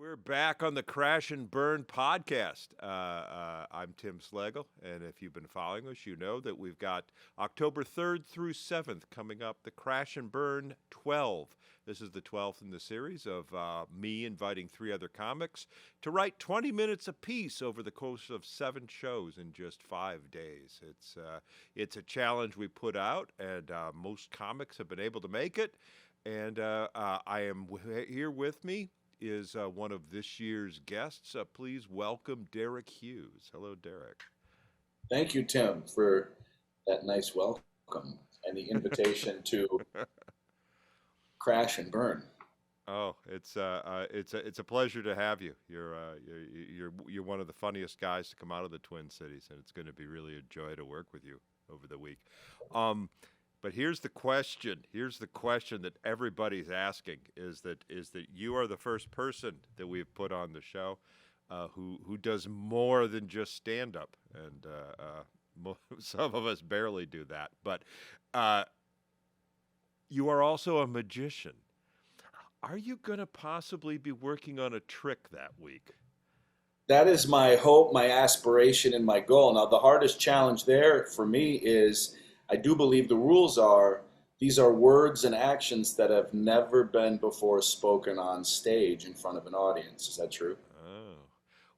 We're back on the Crash and Burn podcast. I'm Tim Slagle, and if you've been following us, you know that we've got October 3rd through 7th coming up, the Crash and Burn 12. This is the 12th in the series of me inviting three other comics to write 20 minutes apiece over the course of 7 shows in just 5 days. It's a challenge we put out, and most comics have been able to make it. And I am here with me is one of this year's guests. Please welcome Derek Hughes. Hello, Derek. Thank you, Tim, for that nice welcome and the invitation to crash and burn. Oh, it's a pleasure to have you. You're one of the funniest guys to come out of the Twin Cities, and it's going to be really a joy to work with you over the week. But here's the question. Here's the question that everybody's asking: is that you are the first person that we've put on the show who does more than just stand up, and some of us barely do that. But you are also a magician. Are you going to possibly be working on a trick that week? That is my hope, my aspiration, and my goal. Now, the hardest challenge there for me is I do believe the rules are these are words and actions that have never been before spoken on stage in front of an audience. Is that true? Oh.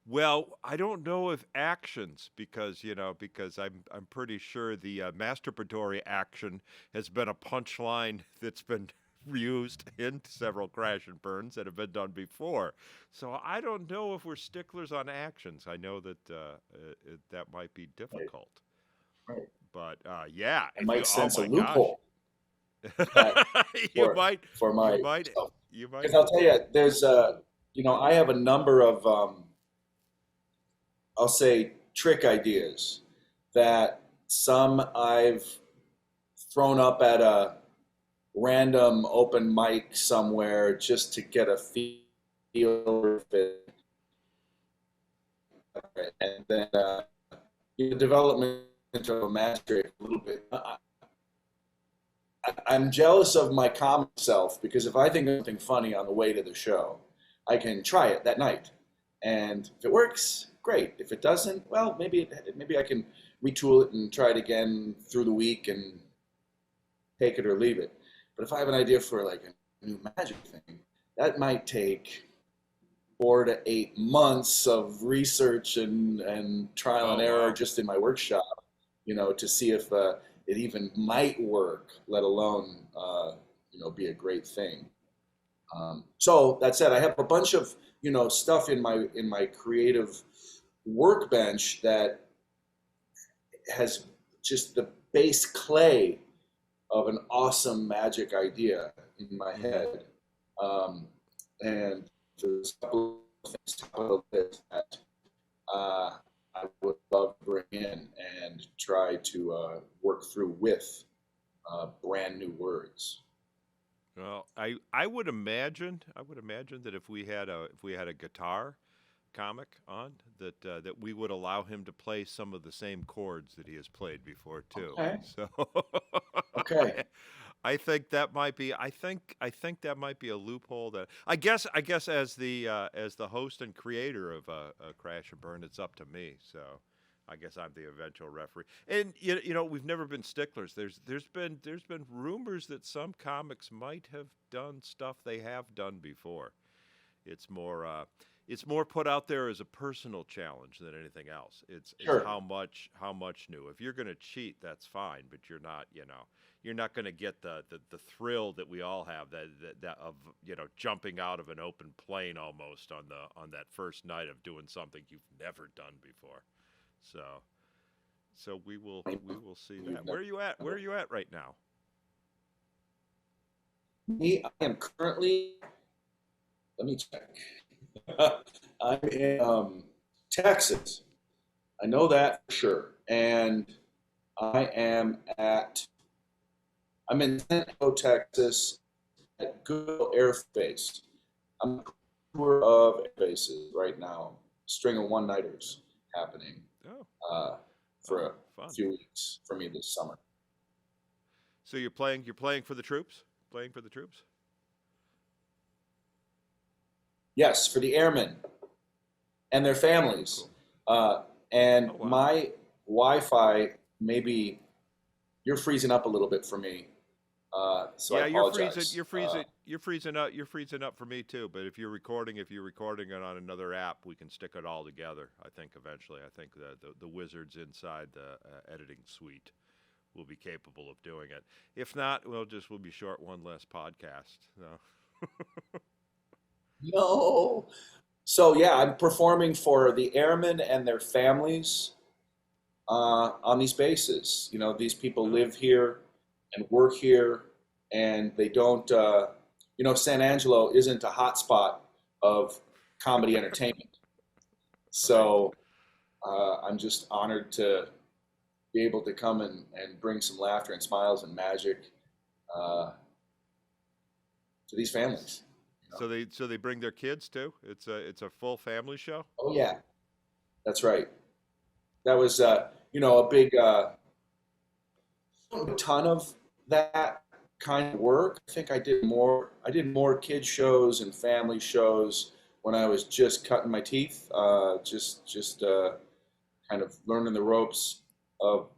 Well, I don't know if actions because I'm pretty sure the masturbatory action has been a punchline that's been used in several crash and burns that have been done before. So I don't know if we're sticklers on actions. I know that that might be Right, difficult. right. But yeah, I if you might oh sense a my gosh. loophole that you for might for you might myself. you might Because I'll tell you, I have a number of I'll say trick ideas that some I've thrown up at a random open mic somewhere just to get a feel of it, and then the development of a master a little bit. I'm jealous of my comic self because if I think of something funny on the way to the show, I can try it that night, and if it works, great. If it doesn't, well, maybe I can retool it and try it again through the week and take it or leave it. But if I have an idea for like a new magic thing, that might take 4 to 8 months of research and trial Oh and error wow. just in my workshop, to see if it even might work, let alone, be a great thing. So that said, I have a bunch of, stuff in my creative workbench that has just the base clay of an awesome magic idea in my Mhm. head. Um, and there's a couple of things top of the list that I would love to bring in and try to work through with brand new words. Well, I would imagine that if we had a guitar comic on that we would allow him to play some of the same chords that he has played before too. Okay. So Okay. I, I think that might be that might be a loophole that I guess as the host and creator of Crash and Burn, it's up to me. So I guess I'm the eventual referee. And we've never been sticklers. There's been rumors that some comics might have done stuff they have done before. It's more put out there as a personal challenge than anything else. It's Sure. how much new. If you're going to cheat, that's fine, but you're not going to get the thrill that we all have that of jumping out of an open plane almost on that first night of doing something you've never done before. So we will see You've that. never. Where are you at right now? Me, I am currently. Let me check. I'm in Texas. I know that for sure, and I am at. I'm in San Diego, Texas, at Goodell Air Base. I'm on a tour of air bases right now. String of one-nighters happening Oh, uh, for oh, a fun. few weeks for me this summer. So you're playing for the troops? Playing for the troops? Yes, for the airmen and their families. Cool. And Oh wow. my Wi-Fi, maybe you're freezing up a little bit for me, so I Yeah, you're freezing. apologize. You're freezing. You're freezing up. You're freezing up for me too. But if you're recording it on another app, we can stick it all together. I think eventually. I think the wizards inside the editing suite will be capable of doing it. If not, we'll be short one less podcast. No. No. So yeah, I'm performing for the airmen and their families on these bases. You know, these people Oh, live here and work here, and they don't. San Angelo isn't a hotspot of comedy entertainment. right. So I'm just honored to be able to come and bring some laughter and smiles and magic uh, to these families. You know? So they bring their kids too. It's a full family show. Oh yeah, that's right. That was a big a ton of that kind of work. I think I did more kid shows and family shows when I was just cutting my teeth, just kind of learning the ropes of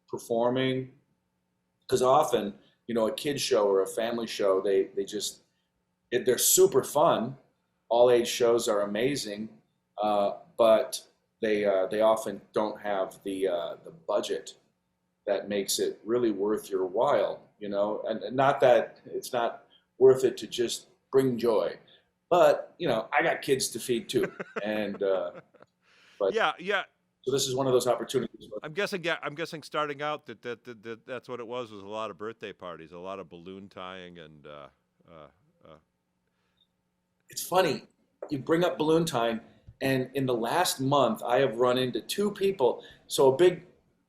performing. Because often, a kid show or a family show, they're super fun. All age shows are amazing, but they often don't have the budget that makes it really worth your while, and not that it's not worth it to just bring joy, but I got kids to feed too, and but Yeah, yeah. so this is one of those opportunities. I'm guessing. Yeah, I'm guessing. Starting out, that's what it was a lot of birthday parties, a lot of balloon tying, and It's funny you bring up balloon time, and in the last month, I have run into two people. So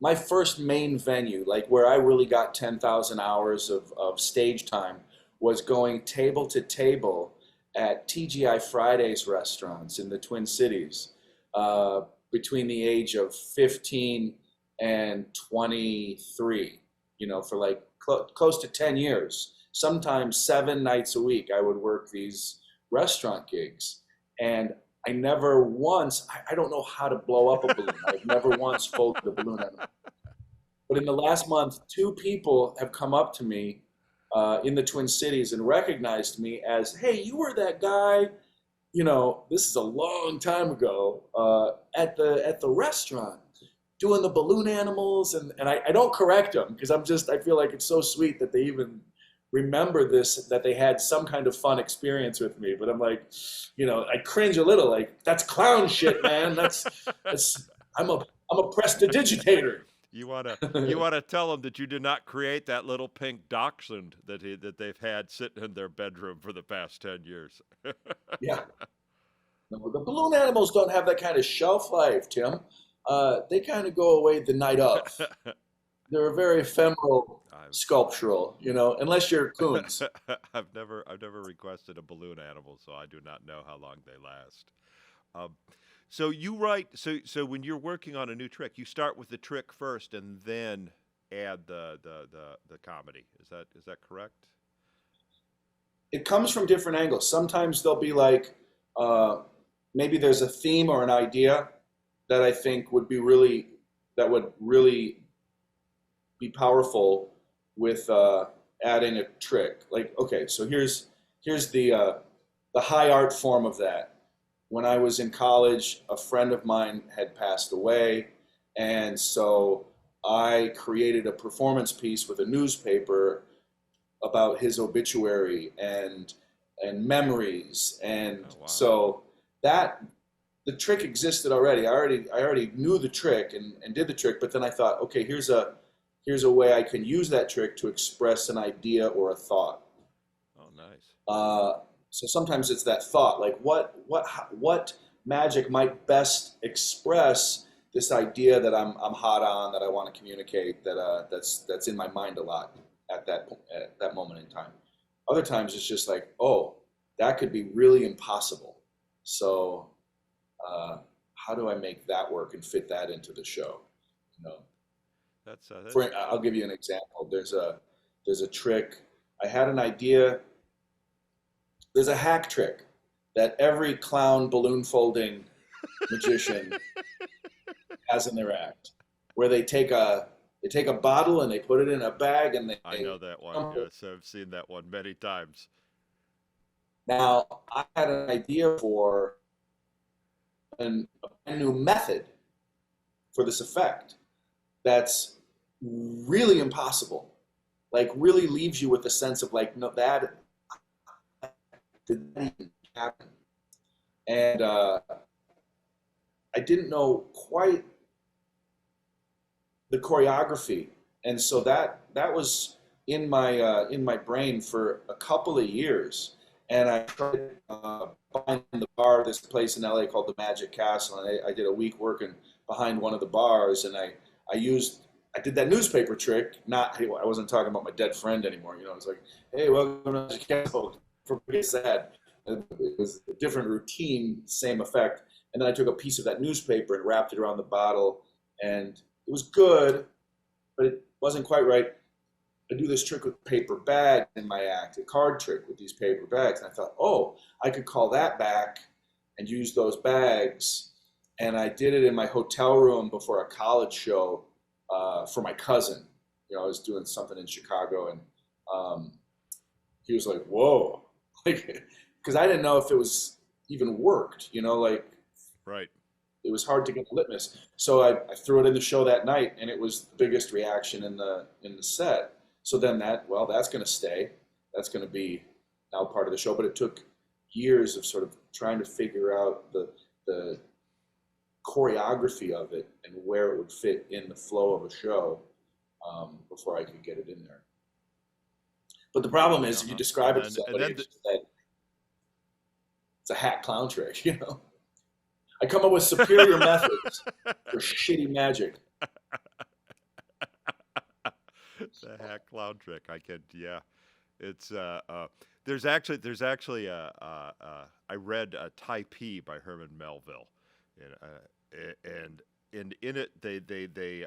my first main venue, like where I really got 10,000 hours of stage time, was going table to table at TGI Fridays restaurants in the Twin Cities, uh, between the age of 15 and 23. For like close to 10 years. Sometimes 7 nights a week, I would work these restaurant gigs. And I never once, I don't know how to blow up a balloon. I've never once folded a balloon. But in the last month, two people have come up to me in the Twin Cities and recognized me as, hey, you were that guy. This is a long time ago at the restaurant doing the balloon animals, and I don't correct them because I feel like it's so sweet that they even remember this, that they had some kind of fun experience with me. But I'm like, I cringe a little, like that's clown shit, man. That's I'm a prestidigitator. you wanna tell them that you did not create that little pink dachshund that they've had sitting in their bedroom for the past 10 years. Yeah. No, the balloon animals don't have that kind of shelf life, Tim. They kind of go away the night of. They're very ephemeral, I've sculptural, unless you're coons. I've never requested a balloon animal, so I do not know how long they last. Um, so you write so when you're working on a new trick, you start with the trick first and then add the comedy. Is that correct? It comes from different angles. Sometimes they'll be like, uh, maybe there's a theme or an idea that I think that would really be powerful with adding a trick. Like, okay, so here's the high art form of that. When I was in college, a friend of mine had passed away, and so I created a performance piece with a newspaper about his obituary and memories, Oh and wow. so that the trick existed already. I already knew the trick and did the trick, but then I thought, okay, here's a way I can use that trick to express an idea or a thought. Oh nice. Uh, so sometimes it's that thought, like what magic might best express this idea that I'm hot on, that I want to communicate, that's in my mind a lot at that moment in time. Other times it's just like, oh, that could be really impossible. So uh, how do I make that work and fit that into the show? You know, I'll give you an example. There's a trick. I had an idea. There's a hack trick that every clown balloon folding magician has in their act, where they take a bottle and they put it in a bag and I they know that one. crumple it. Yes, I've seen that one many times. Now, I had an idea for a brand new method for this effect that's really impossible. Like, really leaves you with a sense of like, no, that did that even happen? And I didn't know quite the choreography, and so that was in my brain for a couple of years. And I tried behind the bar, this place in LA called the Magic Castle, and I did a week working behind one of the bars, and I used I did that newspaper trick. Not I wasn't talking about my dead friend anymore. You know, it's like, hey, welcome to Magic Castle. Forget sad. It was a different routine, same effect. And then I took a piece of that newspaper and wrapped it around the bottle, and it was good, but it wasn't quite right. I do this trick with paper bags in my act, a card trick with these paper bags. And I thought, oh, I could call that back and use those bags. And I did it in my hotel room before a college show for my cousin. You know, I was doing something in Chicago, and um, he was like, whoa. Like, because I didn't know if it was even worked, you know, like Right. it was hard to get litmus. So I threw it in the show that night, and it was the biggest reaction in the set. So then that's going to stay. That's going to be now part of the show. But it took years of sort of trying to figure out the choreography of it and where it would fit in the flow of a show before I could get it in there. But the problem is, if you Uh-huh. describe it to And somebody, then it's just that it's a hack clown trick, you know. I come up with superior methods for shitty magic. the hack clown trick. I could, yeah. It's I read Typee by Herman Melville, and in it they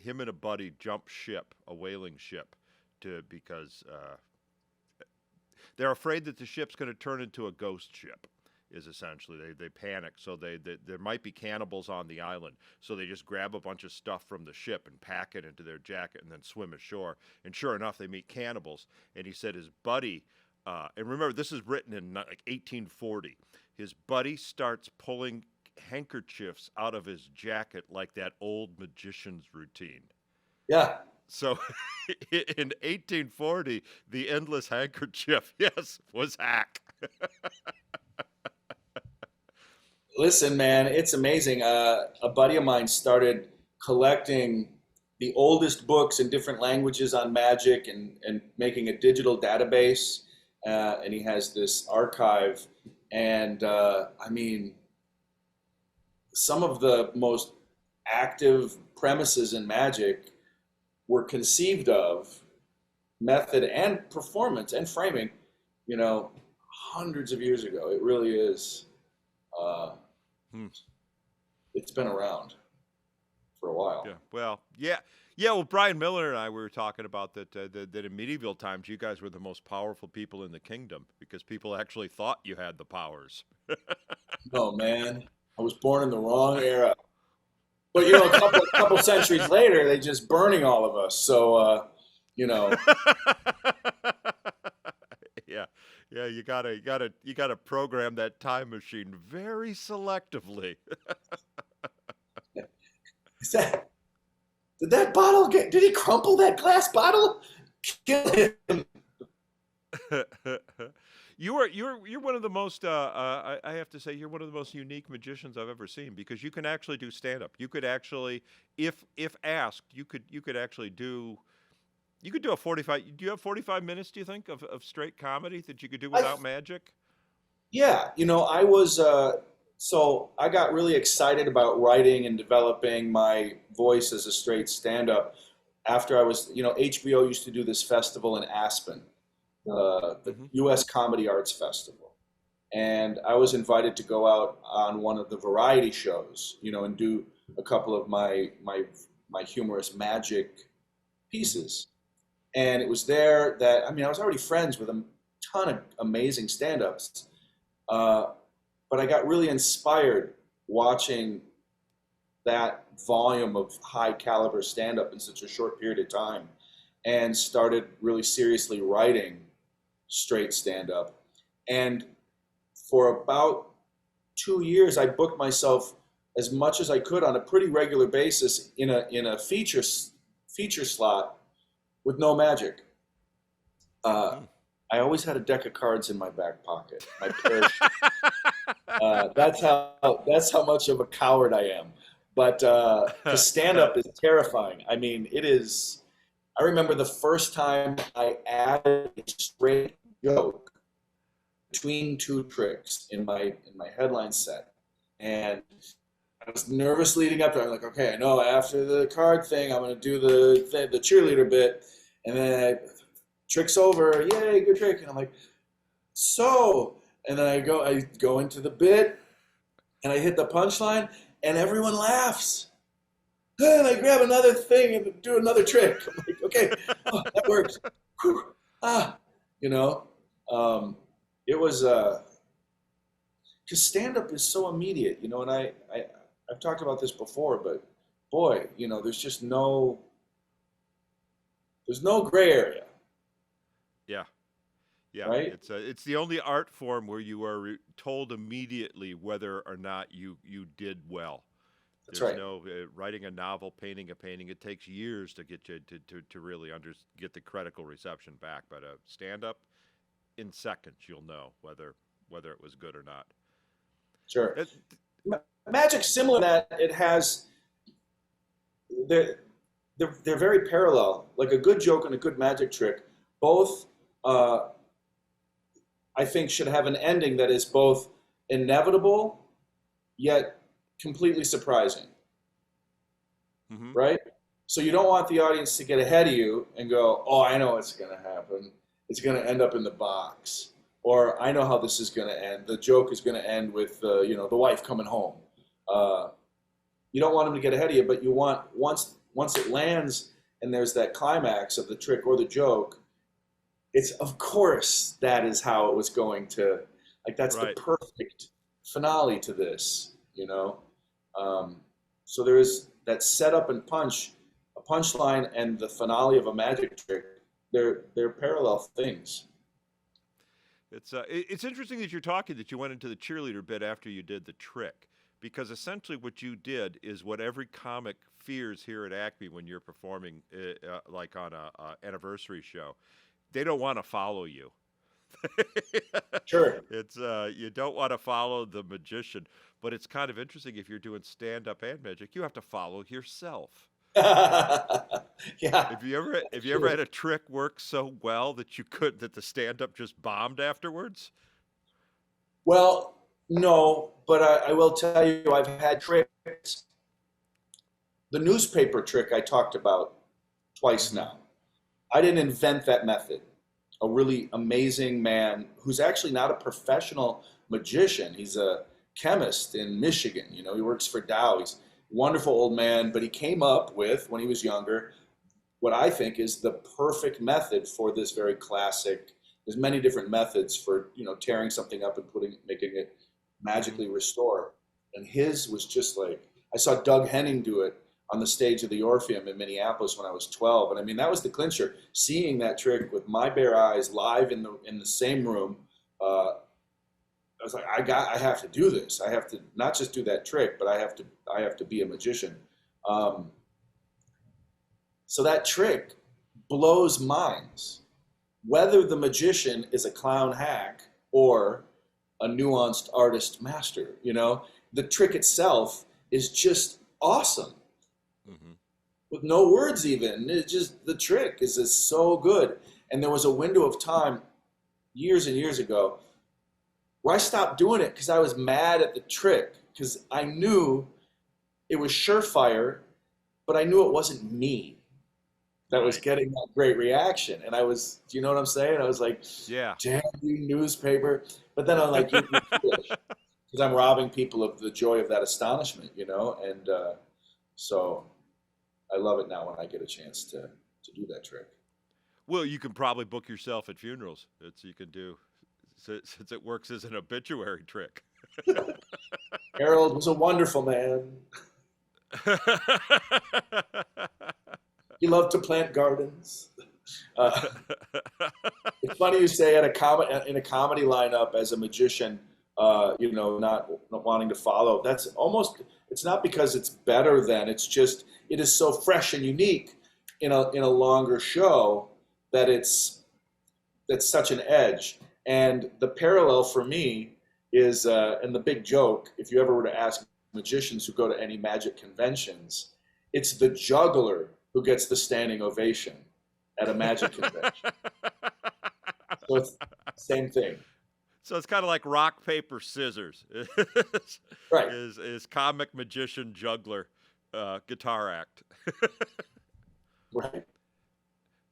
him and a buddy jump ship, a whaling ship, to because they're afraid that the ship's going to turn into a ghost ship. Is essentially they panic, so they there might be cannibals on the island, so they just grab a bunch of stuff from the ship and pack it into their jacket and then swim ashore. And sure enough, they meet cannibals. And he said his buddy, and remember this is written in like 1840. His buddy starts pulling handkerchiefs out of his jacket like that old magician's routine. Yeah. So in 1840, the endless handkerchief, yes, was hack. Listen, man, it's amazing. A buddy of mine started collecting the oldest books in different languages on magic and making a digital database. And he has this archive. And I mean, some of the most active premises in magic were conceived of, method and performance and framing, you know, hundreds of years ago. It really is. Uh, Hmm. it's been around for a while. Yeah. Well, yeah. Yeah. Well, Brian Miller and I we were talking about that in medieval times, you guys were the most powerful people in the kingdom because people actually thought you had the powers. No, man, I was born in the wrong era. But you know, a couple centuries later, they just burning all of us. So you know, Yeah. Yeah. You gotta program that time machine very selectively. is that did that bottle get? Did he crumple that glass bottle? Kill him. You're one of the most I have to say you're one of the most unique magicians I've ever seen because you can actually do stand up. You could actually, if asked, you could actually do you could do a 45. Do you have 45 minutes? Do you think of straight comedy that you could do I without magic? Yeah, you know, I was so I got really excited about writing and developing my voice as a straight stand-up after I was, you know, HBO used to do this festival in Aspen, the Hmm. U.S. Comedy Arts Festival, and I was invited to go out on one of the variety shows, you know, and do a couple of my humorous magic pieces. And it was there that I mean, I was already friends with a ton of amazing stand-ups. but I got really inspired watching that volume of high caliber stand up in such a short period of time and started really seriously writing straight stand up. And for about 2 years, I booked myself as much as I could on a pretty regular basis in a feature slot with no magic. Uh, Hmm. I always had a deck of cards in my back pocket, my parachute. That's how much of a coward I am. But because stand up is terrifying. I mean, it is. I remember the first time I added a straight joke between two tricks in my headline set, and I was nervous leading up to it. I'm like, okay, I know after the card thing, I'm gonna do the cheerleader bit, and then trick's over, yay, good trick, and I'm like, so, and then I go into the bit, and I hit the punchline, and everyone laughs. And I grab another thing and do another trick. I'm like, okay, oh, that works. Whew. Ah, you know, um, it was because stand up is so immediate, and I've talked about this before, but boy, there's no gray area, Yeah. Yeah, right? it's the only art form where you are told immediately whether or not you did well. That's There's right. no writing a novel, painting a painting. It takes years to get you to really get the critical reception back. But a stand up, in seconds you'll know whether it was good or not. Sure. It, Magic's similar in that it has they're, they're very parallel. Like a good joke and a good magic trick, both uh, I think should have an ending that is both inevitable yet completely surprising, hmm. right? So you don't want the audience to get ahead of you and go, "Oh, I know what's going to happen. It's going to end up in the box," or "I know how this is going to end. The joke is going to end with the wife coming home." Uh, you don't want them to get ahead of you, but you want once it lands and there's that climax of the trick or the joke, it's of course that is how it was going to, like, that's the Right. perfect finale to this. um, so there is that setup and punch, a punchline and the finale of a magic trick. They're parallel things. It's interesting that you're talking that you went into the cheerleader bit after you did the trick, because essentially what you did is what every comic fears here at Acme when you're performing, like on a anniversary show. They don't want to follow you. Sure. It's you don't want to follow the magician, but it's kind of interesting if you're doing stand up and magic, you have to follow yourself. Yeah, Have that's you ever true. had a trick work so well that the stand up just bombed afterwards? Well, no, but I will tell you, I've had tricks. The newspaper trick I talked about twice Mm-hmm. now. I didn't invent that method. A really amazing man who's actually not a professional magician. He's a chemist in Michigan. He works for Dow. He's a wonderful old man, but he came up with, when he was younger, what I think is the perfect method for this very classic. There's many different methods for tearing something up and making it Mm-hmm. magically restore. And his was just like, I saw Doug Henning do it on the stage of the Orpheum in Minneapolis when I was 12, and I mean that was the clincher. Seeing that trick with my bare eyes live in the same room, I was like, I have to do this. I have to not just do that trick, but I have to be a magician. Um, so that trick blows minds. Whether the magician is a clown hack or a nuanced artist master, the trick itself is just awesome Mm-hmm. with no words even. It's just the trick is just so good. And there was a window of time years and years ago where I stopped doing it because I was mad at the trick because I knew it was surefire, but I knew it wasn't me that was Right. getting that great reaction. And do you know what I'm saying? I was like, Yeah. damn you newspaper. But then I'm like, you're foolish because I'm robbing people of the joy of that astonishment. And so I love it now when I get a chance to do that trick. Well, you can probably book yourself at funerals. It's you can do since it works as an obituary trick. Harold was a wonderful man. He loved to plant gardens. Uh, it's funny you say in a comedy lineup as a magician, not wanting to follow. That's almost. It's not because it's better than. It's just it is so fresh and unique in a longer show that that's such an edge. And the parallel for me is, and the big joke, if you ever were to ask magicians who go to any magic conventions, it's the juggler who gets the standing ovation at a magic convention. So it's the same thing. So it's kind of like rock, paper, scissors. Right. is comic, magician, juggler, guitar act. Right.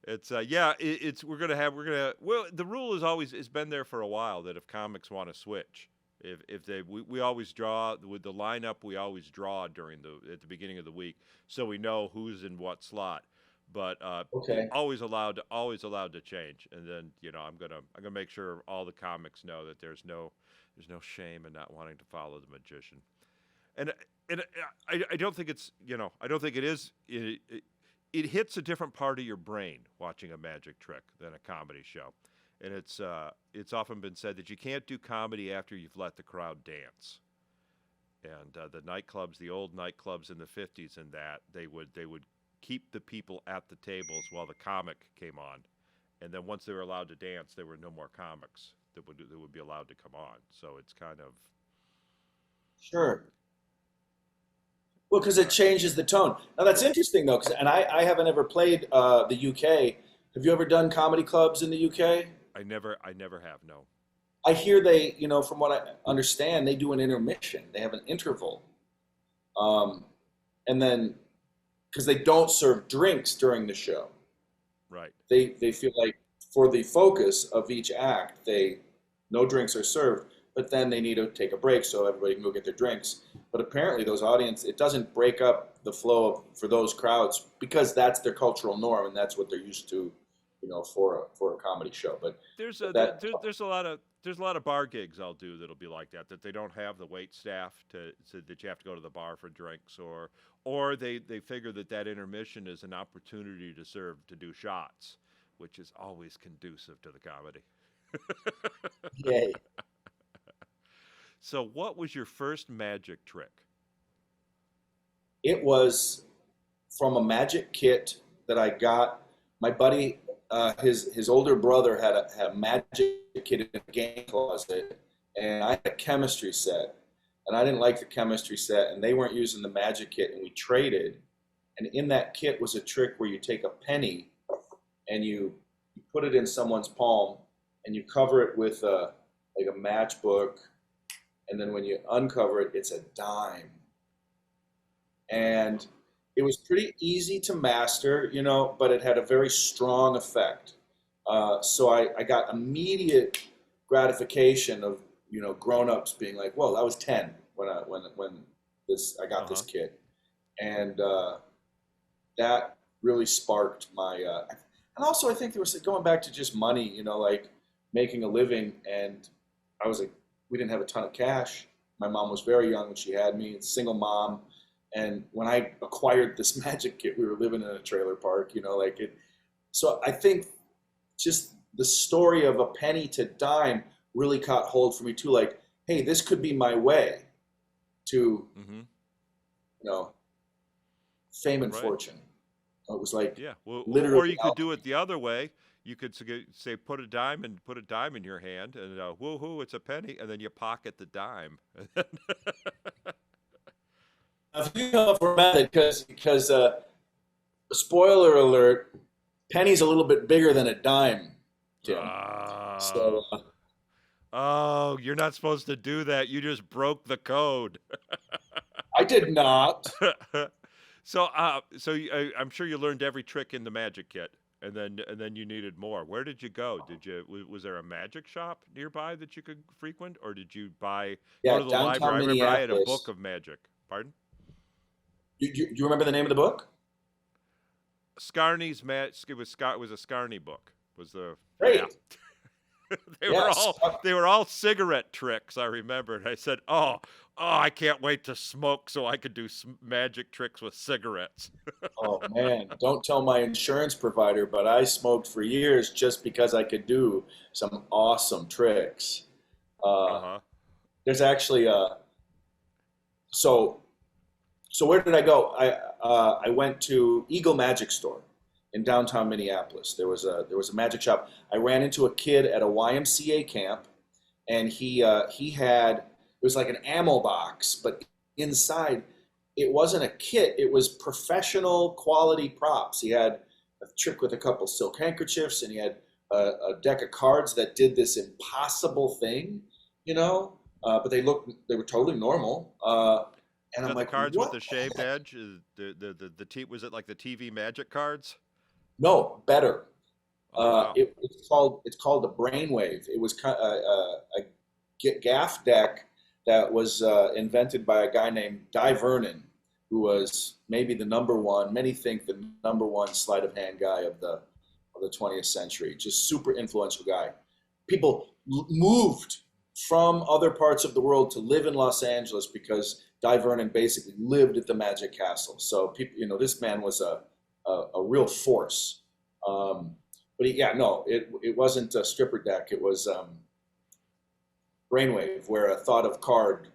It's it's we're gonna well, the rule is always has been there for a while that if comics want to switch, if they we always draw with the lineup, we always draw during at the beginning of the week, so we know who's in what slot. But Okay. always allowed to change. And then I'm gonna make sure all the comics know that there's no shame in not wanting to follow the magician. And I don't think it's I don't think it is. It hits a different part of your brain watching a magic trick than a comedy show. And it's often been said that you can't do comedy after you've let the crowd dance. And the old nightclubs in the 50s, and that they would keep the people at the tables while the comic came on, and then once they were allowed to dance, there were no more comics that would be allowed to come on. So it's kind of Sure. Well, because it changes the tone. Now that's interesting though, and I haven't ever played the UK. Have you ever done comedy clubs in the UK? I never have no. I hear from what I understand, they do an intermission. They have an interval, and then because they don't serve drinks during the show, Right. they feel like for the focus of each act, no drinks are served, but then they need to take a break so everybody can go get their drinks. But apparently, it doesn't break up the flow for those crowds because that's their cultural norm and that's what they're used to, for a comedy show. But There's a lot of bar gigs I'll do that'll be like that they don't have the wait staff so that you have to go to the bar for drinks, or they figure that intermission is an opportunity to do shots, which is always conducive to the comedy. Yay. So what was your first magic trick? It was from a magic kit that I got. My buddy, his older brother had a magic kit in a game closet, and I had a chemistry set, and I didn't like the chemistry set, and they weren't using the magic kit, and we traded. And in that kit was a trick where you take a penny and you put it in someone's palm, and you cover it with like a matchbook, and then when you uncover it, it's a dime. And it was pretty easy to master, but it had a very strong effect. So I got immediate gratification of, grown-ups being like, "Whoa, I was 10 when I got this kit," and that really sparked my. And also, I think there was going back to just money, like making a living, and we didn't have a ton of cash. My mom was very young when she had me, it's a single mom. And when I acquired this magic kit, we were living in a trailer park, like it. So I think just the story of a penny to dime really caught hold for me too. Like, hey, this could be my way to, fame and fortune. It was like, yeah, well, literally, or you could do it the other way. You could say put a dime in your hand, and woohoo, it's a penny, and then you pocket the dime. If you know for a method, because spoiler alert, penny's a little bit bigger than a dime, Tim. So oh, you're not supposed to do that. You just broke the code. I did not. So I'm sure you learned every trick in the magic kit, and then you needed more. Where did you go? Was there a magic shop nearby that you could frequent, or did you go Yeah, to the downtown library? I remember I had a Minneapolis. book of magic. Pardon? Do you remember the name of the book? Scarney's magic. It was a Scarney book. Was the Great. Yeah. They were Yes. all they were all cigarette tricks. I remember. And I said, I can't wait to smoke so I could do magic tricks with cigarettes. Oh man, don't tell my insurance provider, but I smoked for years just because I could do some awesome tricks. Uh Uh, huh. there's actually so so where did I go? I went to Eagle Magic Store in downtown Minneapolis. There was a magic shop. I ran into a kid at a YMCA camp, and he had, it was like an ammo box, but inside it wasn't a kit. It was professional quality props. He had a trick with a couple silk handkerchiefs, and he had a deck of cards that did this impossible thing, you know. But they were totally normal. And Is I'm that the like, cards with what the the shaved heck? edge? Is was it like the TV Magic cards? No, better. Oh wow. It's called the Brainwave. It was a gaff deck that was invented by a guy named Di Vernon, who was maybe the number one. Many think the number one sleight of hand guy of the 20th century. Just super influential guy. People moved from other parts of the world to live in Los Angeles because Di Vernon basically lived at the Magic Castle. So people, this man was a real force. Um, but yeah, no, it wasn't a stripper deck. It was Brainwave, where a thought of card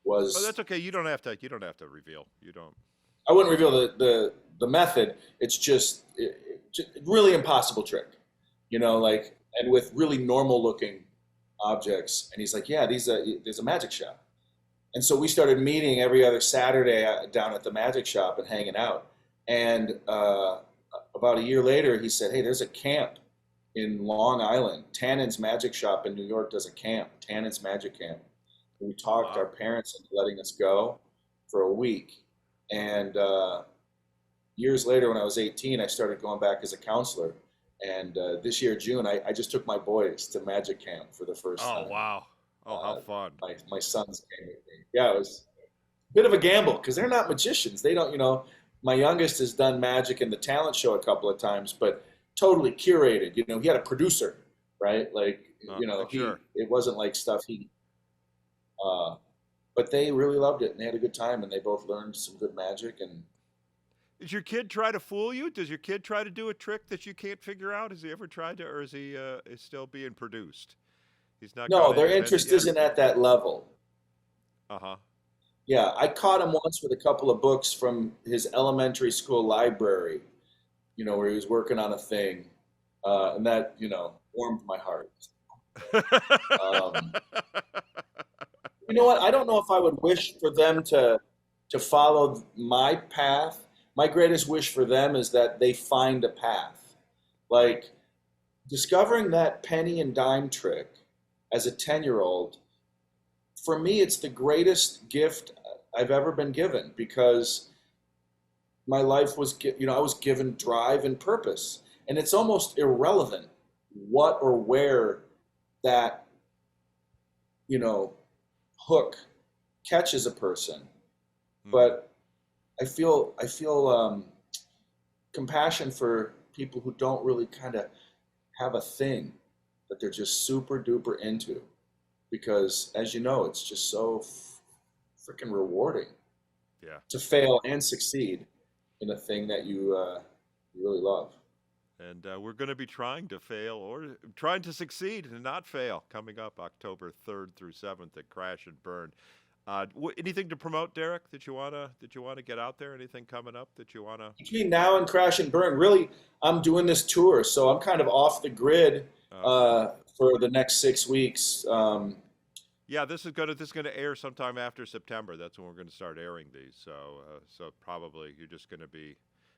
Oh, was. that's okay. You don't have to reveal. You don't. I wouldn't reveal the method. It's just really impossible trick, like, and with really normal looking objects. And he's like, yeah, there's a magic shop. And so we started meeting every other Saturday down at the magic shop and hanging out. And about a year later, he said, hey, there's a camp in Long Island. Tannen's Magic Shop in New York does a camp, Tannen's Magic Camp. And we talked our Wow. parents into letting us go for a week. And years later, when I was 18, I started going back as a counselor. And this year, June, I just took my boys to Magic Camp for the first Oh time. wow. Oh, how Uh, fun. my sons came with me. Yeah, it was a bit of a gamble because they're not magicians. They don't, my youngest has done magic in the talent show a couple of times, but totally curated. He had a producer, right? Like, Sure. it wasn't like stuff uh, but they really loved it and they had a good time and they both learned some good magic. And Does your kid try to fool you? Does your kid try to do a trick that you can't figure out? Has he ever tried to, or is still being produced? He's not no, gone their independent interest yet. isn't at that level. Uh huh. Yeah, I caught him once with a couple of books from his elementary school library, where he was working on a thing, and that, warmed my heart. Um, you know what? I don't know if I would wish for them to follow my path. My greatest wish for them is that they find a path. Like discovering that penny and dime trick as a 10-year-old, for me, it's the greatest gift I've ever been given because my life was, I was given drive and purpose. And it's almost irrelevant what or where that, you know, hook catches a person. Hmm. But I feel compassion for people who don't really kind of have a thing that they're just super duper into, because as you know, it's just so freaking rewarding Yeah. to fail and succeed in a thing that you really love. And we're going to be trying to fail or trying to succeed and not fail coming up October 3rd through 7th at Crash and Burn. Anything to promote, Derek? That you wanna get out there? Anything coming up that you wanna? Between now and Crash and Burn, really, I'm doing this tour, so I'm kind of off the grid Okay. for the next 6 weeks. Yeah, this is gonna air sometime after September. That's when we're gonna start airing these. So probably you're just gonna be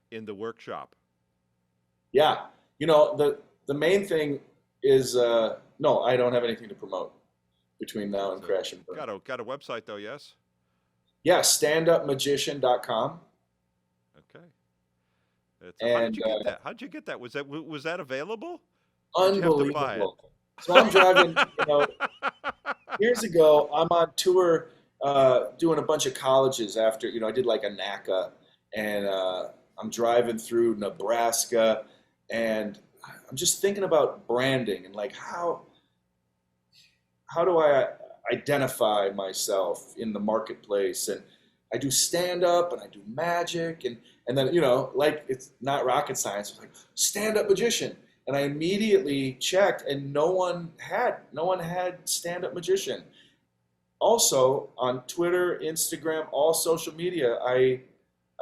in the workshop. Yeah, the main thing is no, I don't have anything to promote between now and So Crash and Burn. got a website though, yes? Yeah, standupmagician.com. Okay. How did and you get that? How did you get that? Was that available, or did you have to buy it? unbelievable. So I'm driving, years ago, I'm on tour doing a bunch of colleges after, I did like a NACA, and I'm driving through Nebraska, and I'm just thinking about branding and like how do I identify myself in the marketplace? And I do stand up and I do magic and then like it's not rocket science. It's like stand up magician, and I immediately checked, and no one had stand up magician. Also on Twitter, Instagram, all social media, I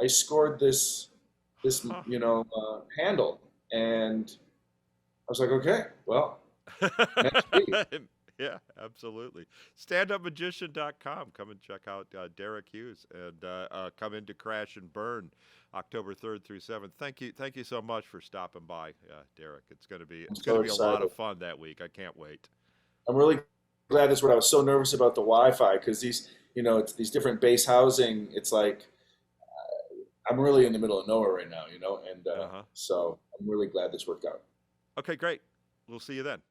scored this Huh. handle, and I was like, okay, well, meant to be. Yeah, absolutely. Standupmagician.com. Come and check out Derek Hughes, and come into Crash and Burn October 3rd through 7th. Thank you so much for stopping by, Derek. I'm it's gonna so be a lot of excited. fun that week. I can't wait. I'm really glad that's what I was so nervous about the Wi-Fi, because it's these different base housing. It's like I'm really in the middle of nowhere right now, and Uh huh. so I'm really glad this worked out. Okay, great. We'll see you then.